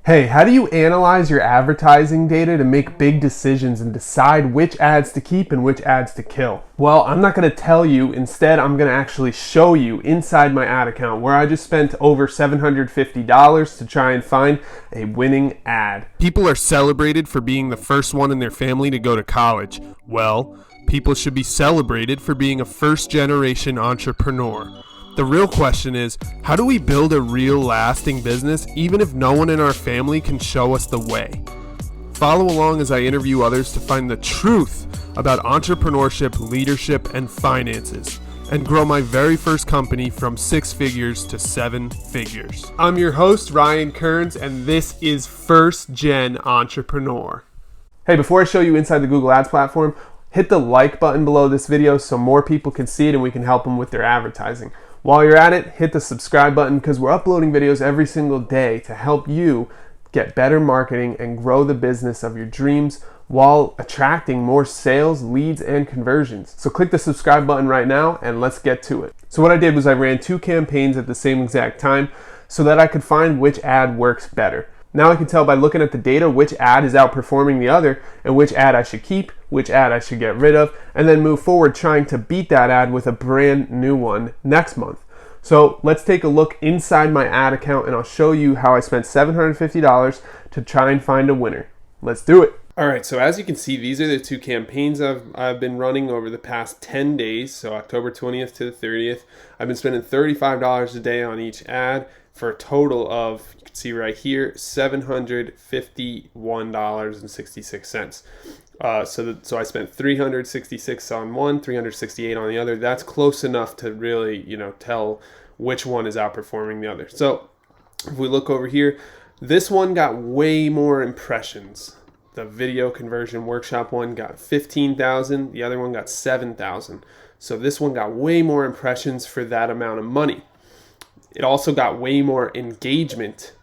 Hey, how do you analyze your advertising data to make big decisions and decide which ads to keep and which ads to kill? Well, I'm not going to tell you. Instead, I'm going to actually show you inside my ad account where I just spent over $750 to try and find a winning ad. People are celebrated for being the first one in their family to go to college. Well, people should be celebrated for being a first-generation entrepreneur. The real question is, how do we build a real lasting business even if no one in our family can show us the way? Follow along as I interview others to find the truth about entrepreneurship, leadership, and finances, and grow my very first company from 6 figures to 7 figures. I'm your host, Ryan Kearns, and this is First Gen Entrepreneur. Hey, before I show you inside the Google Ads platform, hit the like button below this video so more people can see it and we can help them with their advertising. While you're at it, hit the subscribe button because we're uploading videos every single day to help you get better marketing and grow the business of your dreams while attracting more sales, leads, and conversions. So click the subscribe button right now and let's get to it. So what I did was I ran 2 campaigns at the same exact time so that I could find which ad works better. Now I can tell by looking at the data which ad is outperforming the other and which ad I should keep, which ad I should get rid of, and then move forward trying to beat that ad with a brand new one next month. So let's take a look inside my ad account and I'll show you how I spent $750 to try and find a winner. Let's do it. All right, so as you can see, these are the 2 campaigns I've been running over the past 10 days, so October 20th to the 30th. I've been spending $35 a day on each ad for a total of, you can see right here, $751.66. So I spent $366 on one, $368 on the other. That's close enough to really, tell which one is outperforming the other. So if we look over here, this one got way more impressions. The video conversion workshop one got 15,000. The other one got 7,000. So this one got way more impressions for that amount of money. It also got way more engagement.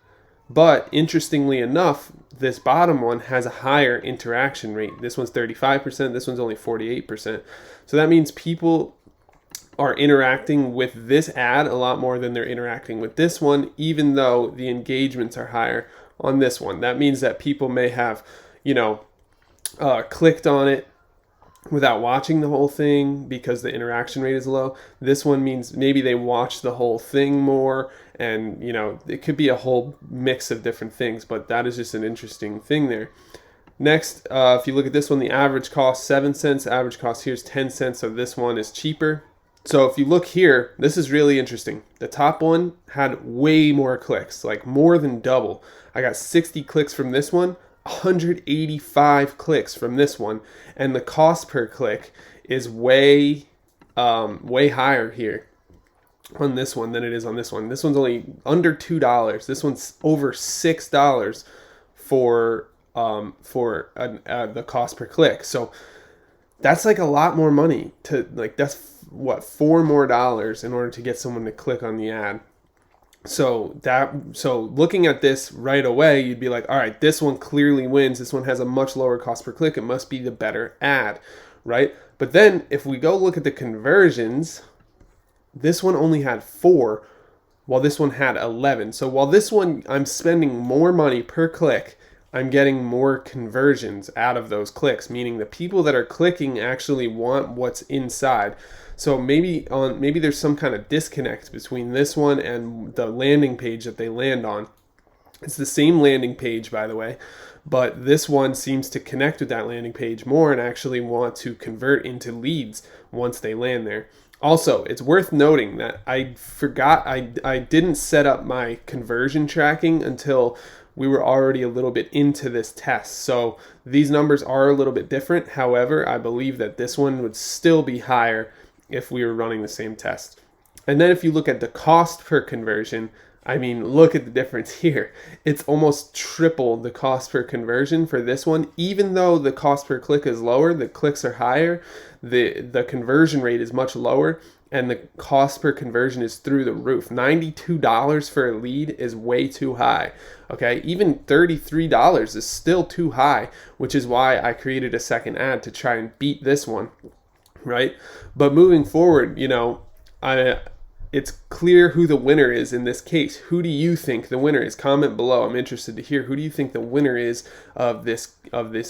But interestingly enough, this bottom one has a higher interaction rate. This one's 35%, this one's only 48%. So that means people are interacting with this ad a lot more than they're interacting with this one, even though the engagements are higher on this one. That means that people may have, clicked on it without watching the whole thing because the interaction rate is low. This one means maybe they watch the whole thing more, and it could be a whole mix of different things, but that is just an interesting thing there. Next, if you look at this one, the average cost 7 cents, average cost here is 10 cents, so this one is cheaper. So if you look here, this is really interesting. The top one had way more clicks, like more than double. I got 60 clicks from this one, 185 clicks from this one, and the cost per click is way higher here on this one than it is on this one. This one's only under $2. This one's over $6 for the cost per click. So that's like a lot more money that's what, $4 more in order to get someone to click on the ad. So looking at this right away, you'd be like, all right, this one clearly wins. This one has a much lower cost per click. It must be the better ad, right? But then if we go look at the conversions, this one only had 4, while this one had 11. So while this one, I'm spending more money per click, I'm getting more conversions out of those clicks, meaning the people that are clicking actually want what's inside. So maybe there's some kind of disconnect between this one and the landing page that they land on. It's the same landing page, by the way, but this one seems to connect with that landing page more and actually want to convert into leads once they land there. Also, it's worth noting that I didn't set up my conversion tracking until we were already a little bit into this test. So these numbers are a little bit different. However, I believe that this one would still be higher if we were running the same test. And then if you look at the cost per conversion, look at the difference here. It's almost triple the cost per conversion for this one. Even though the cost per click is lower, the clicks are higher, the conversion rate is much lower, and the cost per conversion is through the roof. $92 for a lead is way too high. Okay, even $33 is still too high, which is why I created a second ad to try and beat this one, right? But moving forward, it's clear who the winner is in this case. Who do you think the winner is? Comment below. I'm interested to hear, who do you think the winner is of this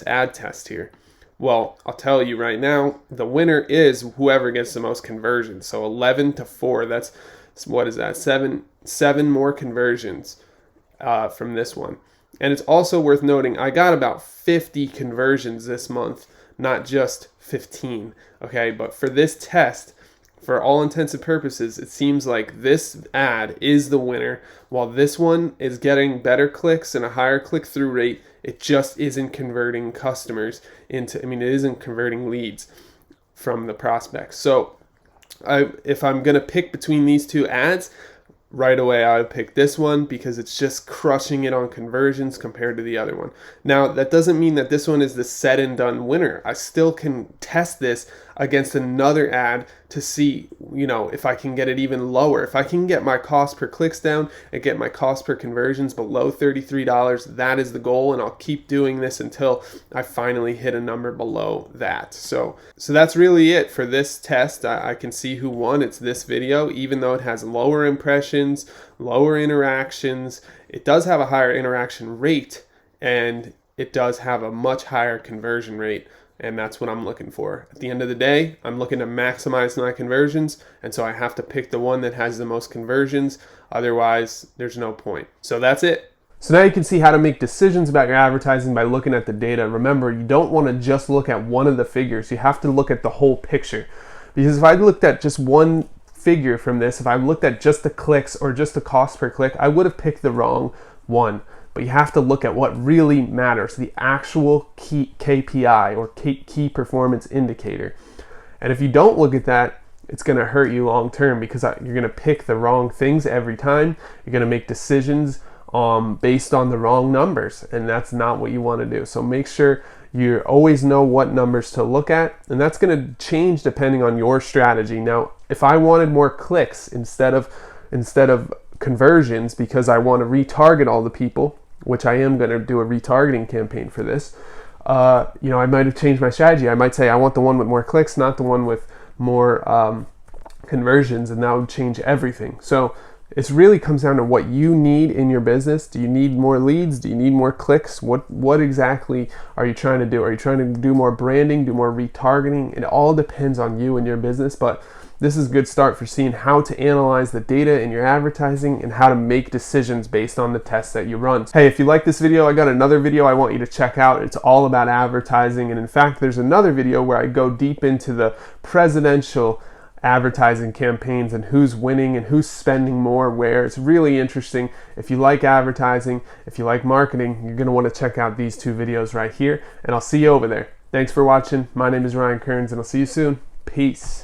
ad test here? Well, I'll tell you right now, the winner is whoever gets the most conversions. So 11 to 4, that's, what is that? Seven more conversions from this one. And it's also worth noting, I got about 50 conversions this month, not just 15, okay? But for this test, for all intents and purposes, it seems like this ad is the winner, while this one is getting better clicks and a higher click-through rate. It just isn't converting customers into, it isn't converting leads from the prospects. So if I'm going to pick between these two ads, right away I would pick this one because it's just crushing it on conversions compared to the other one. Now, that doesn't mean that this one is the said and done winner. I still can test this against another ad to see, if I can get it even lower. If I can get my cost per clicks down and get my cost per conversions below $33, that is the goal, and I'll keep doing this until I finally hit a number below that. So that's really it for this test. I can see who won. It's this video. Even though it has lower impressions, lower interactions, it does have a higher interaction rate, and it does have a much higher conversion rate. And that's what I'm looking for. At the end of the day, I'm looking to maximize my conversions, and so I have to pick the one that has the most conversions. Otherwise, there's no point. So that's it. So now you can see how to make decisions about your advertising by looking at the data. Remember, you don't want to just look at one of the figures. You have to look at the whole picture. Because if I looked at just one figure from this, if I looked at just the clicks or just the cost per click, I would have picked the wrong one. But you have to look at what really matters, the actual key KPI or key performance indicator. And if you don't look at that, it's going to hurt you long term because you're going to pick the wrong things every time. You're going to make decisions based on the wrong numbers, and that's not what you want to do. So make sure you always know what numbers to look at, and that's going to change depending on your strategy. Now, if I wanted more clicks instead of conversions because I want to retarget all the people, which I am going to do a retargeting campaign for this, I might have changed my strategy. I might say I want the one with more clicks, not the one with more conversions, and that would change everything. So it really comes down to what you need in your business. Do you need more leads? Do you need more clicks? What exactly are you trying to do? Are you trying to do more branding, do more retargeting? It all depends on you and your business, but this is a good start for seeing how to analyze the data in your advertising and how to make decisions based on the tests that you run. Hey, if you like this video, I got another video I want you to check out. It's all about advertising, and in fact, there's another video where I go deep into the presidential advertising campaigns and who's winning and who's spending more where. It's really interesting. If you like advertising, if you like marketing, you're going to want to check out these two videos right here, and I'll see you over there. Thanks for watching. My name is Ryan Kearns, and I'll see you soon. Peace.